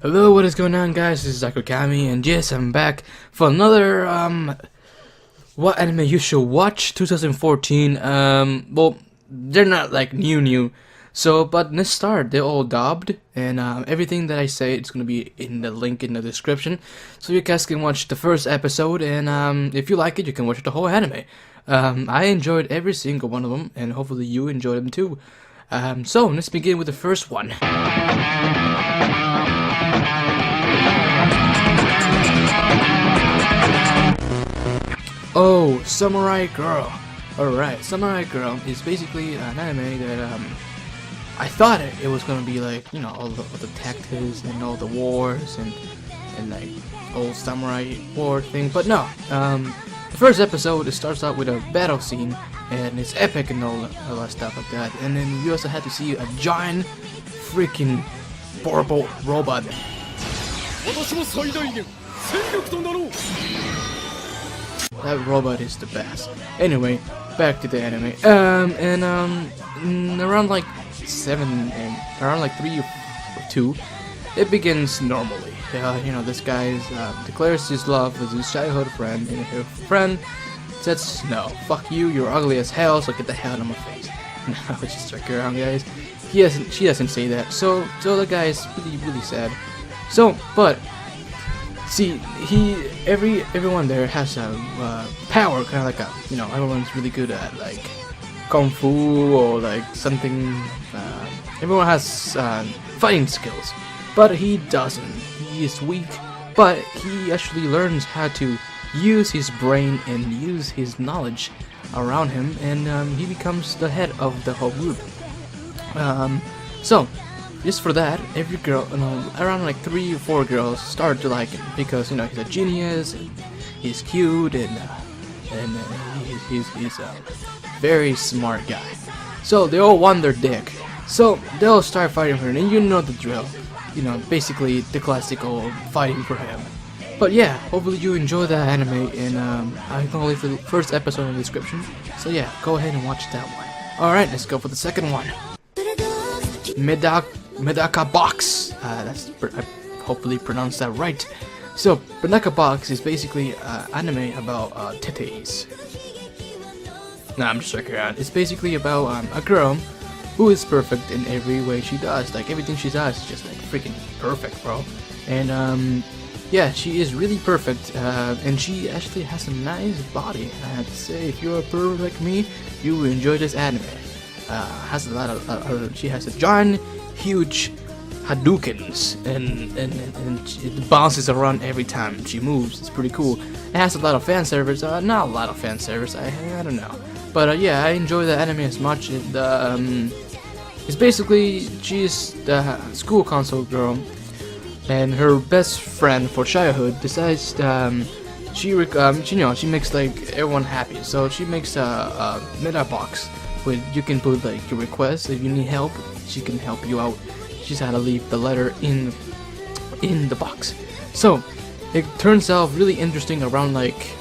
Hello, what is going on, guys? This is Akokami, and yes, I'm back for another, what anime you should watch 2014. Well, they're not like new, so, but let's start. They're all dubbed, and everything that I say, it's gonna be in the link in the description, so you guys can watch the first episode, and if you like it, you can watch the whole anime. I enjoyed every single one of them, and hopefully you enjoy them too. So, let's begin with the first one. Oh, Samurai Girl. Alright, Samurai Girl is basically an anime that I thought it was gonna be like, you know, all the tactics and all the wars and like old samurai war thing, but no. The first episode, it starts out with a battle scene and it's epic and all that stuff like that, and then we also had to see a giant freaking horrible robot. That robot is the best. Anyway, back to the anime. Around like 7 and around like 3 or 2, it begins normally. You know, this guy declares his love with his childhood friend, and her friend says, "No, fuck you, you're ugly as hell, so get the hell out of my face." No, just joke around, guys. She doesn't say that. So the guy is really sad. So, but see, everyone there has a power, kind of like you know, everyone's really good at like kung fu or like something. Everyone has fighting skills, but he doesn't. He is weak, but he actually learns how to use his brain and use his knowledge around him, and he becomes the head of the whole group. So, just for that, every girl, around like 3 or 4 girls start to like him because, you know, he's a genius, and he's cute, and he's a very smart guy. So they all want their dick. So they'll start fighting for him, and you know the drill. You know, basically the classical fighting for him. But yeah, hopefully you enjoy that anime, and I'm gonna leave the first episode in the description. So yeah, go ahead and watch that one. Alright, let's go for the second one. Medaka Box. I hopefully pronounced that right. So, Medaka Box is basically anime about titties. Nah, I'm just joking around. It's basically about a girl who is perfect in every way she does. Like, everything she does is just like freaking perfect, bro. And yeah, she is really perfect, and she actually has a nice body. I have to say, if you're a pervert like me, you will enjoy this anime. Has a lot of she has a giant, huge Hadoukens, and it bounces around every time she moves. It's pretty cool. It has a lot of fan service. Not a lot of fan service. I don't know, but yeah, I enjoy the anime as much. It's basically, she's the school console girl, and her best friend for childhood decides she makes like everyone happy. So she makes a meta box where you can put like your request. If you need help, she can help you out. She just had to leave the letter in the box. So it turns out really interesting around like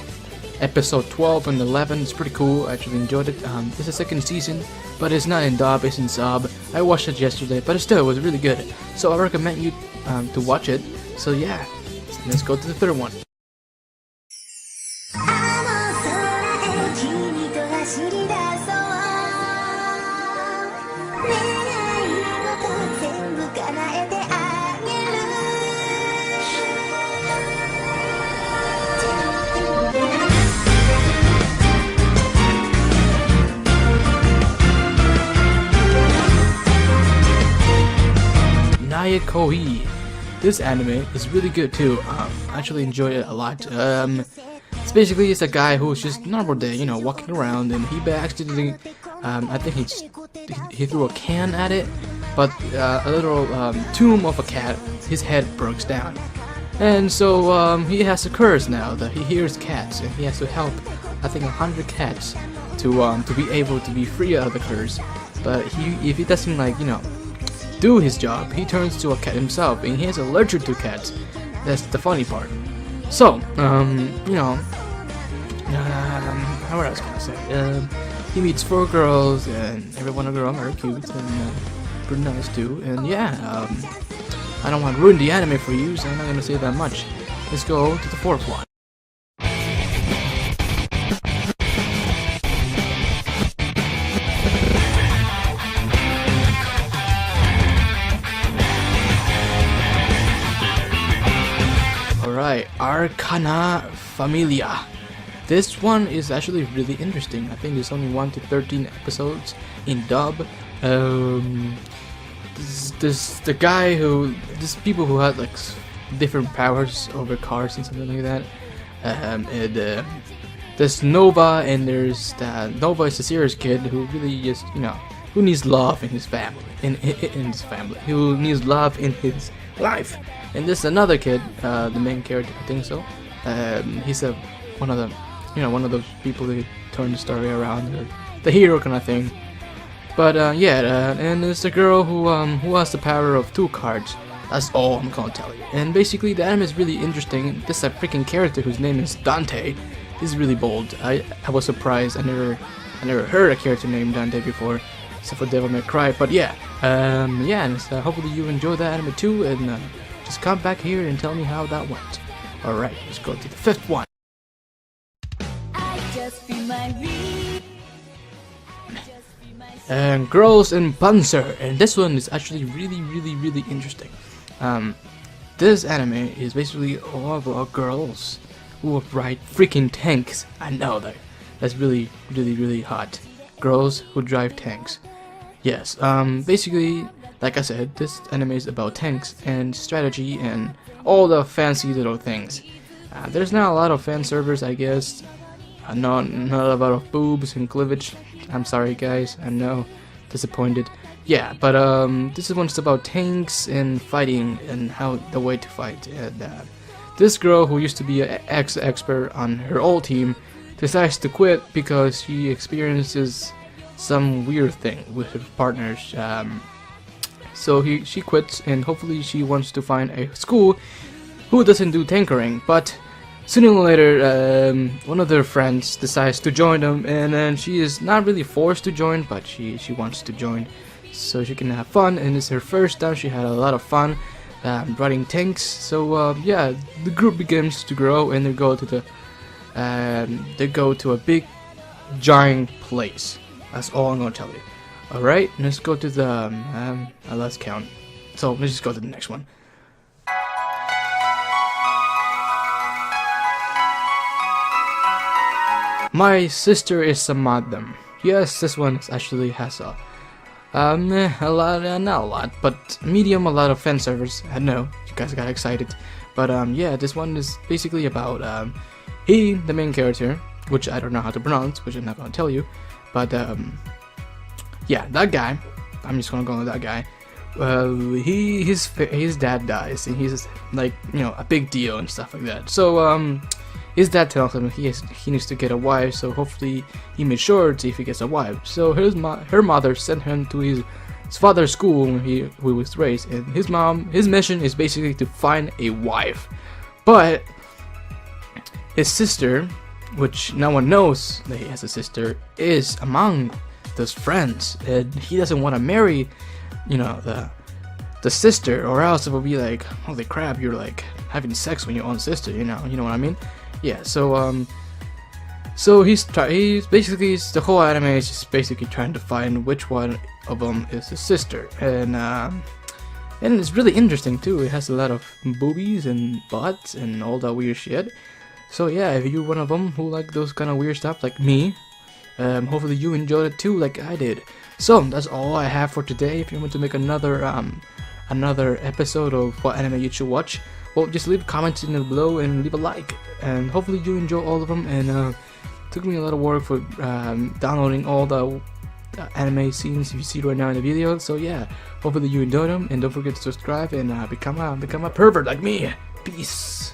episode 12 and 11. It's pretty cool. I actually enjoyed it. It's the second season, but it's not in dub, it's in sub. I watched it yesterday, but still, it was really good. So I recommend you to watch it. So yeah, let's go to the third one. Nayakoi. This anime is really good too. I actually enjoy it a lot. It's basically a guy who's just normal day, you know, walking around, and he accidentally, I think he threw a can at it, but a little tomb of a cat, his head breaks down, and so he has a curse now that he hears cats, and he has to help, I think, 100 cats to be able to be free out of the curse. But if he doesn't, like, you know, do his job, he turns to a cat himself, and he is allergic to cats. That's the funny part. So, you know, what else can I say? He meets 4 girls, and every one of them are cute and pretty nice too. And yeah, I don't want to ruin the anime for you, so I'm not gonna say that much. Let's go to the fourth one. Alright, Arcana Familia. This one is actually really interesting. I think there's only 1 to 13 episodes in dub. This the guy who, there's people who had like different powers over cars and something like that. There's Nova, and there's Nova is a serious kid who really just, you know, who needs love in his family, in his family, who needs love in his life. And there's another kid, the main character, I think so. He's one of the, you know, one of those people who turn the story around, or the hero kind of thing. But and there's a girl who has the power of 2 cards. That's all I'm gonna tell you. And basically, the anime is really interesting. This is a freaking character whose name is Dante. He's really bold. I was surprised. I never heard a character named Dante before, except for Devil May Cry. But yeah, and hopefully you enjoy that anime too, and just come back here and tell me how that went. All right, let's go to the 5th one. And Girls in Panzer, and this one is actually really interesting. This anime is basically all about girls who ride freaking tanks. I know that's really hot. Girls who drive tanks. Yes. Basically, like I said, this anime is about tanks and strategy and all the fancy little things. There's not a lot of fan servers, I guess. Not a lot of boobs and cleavage. I'm sorry guys, I know, disappointed. Yeah, but this one's about tanks and fighting and how the way to fight. And this girl who used to be an expert on her old team decides to quit because she experiences some weird thing with her partners. So she quits, and hopefully she wants to find a school who doesn't do tankering. But sooner or later, one of their friends decides to join them, and then she is not really forced to join, but she wants to join so she can have fun. And it's her first time. She had a lot of fun riding tanks. So yeah, the group begins to grow, and they go to a big giant place. That's all I'm gonna tell you. All right, let's go to the let's count. So let's just go to the next one. My Sister is a Madam. Yes, this one actually has a lot, not a lot, but medium, a lot of fan servers. I know, you guys got excited. But yeah, this one is basically about he, the main character, which I don't know how to pronounce, which I'm not gonna tell you. But yeah, that guy, I'm just gonna go with that guy. His dad dies, and he's like, you know, a big deal and stuff like that. So his dad tells him he needs to get a wife, so hopefully he made sure to see if he gets a wife. So her mother sent him to his father's school when he was raised, and his mission is basically to find a wife. But his sister, which no one knows that he has a sister, is among those friends, and he doesn't want to marry, you know, the sister, or else it will be like, holy crap, you're like having sex with your own sister, you know what I mean? Yeah, so he's basically, the whole anime is just basically trying to find which one of them is his sister, and it's really interesting too. It has a lot of boobies and butts and all that weird shit. So yeah, if you're one of them who like those kind of weird stuff like me, hopefully you enjoyed it too, like I did. So that's all I have for today. If you want to make another episode of what anime you should watch, well, just leave comments in the below and leave a like, and hopefully you enjoy all of them. And it took me a lot of work for downloading all the anime scenes you see right now in the video. So yeah, hopefully you enjoy them, and don't forget to subscribe and become a pervert like me. Peace.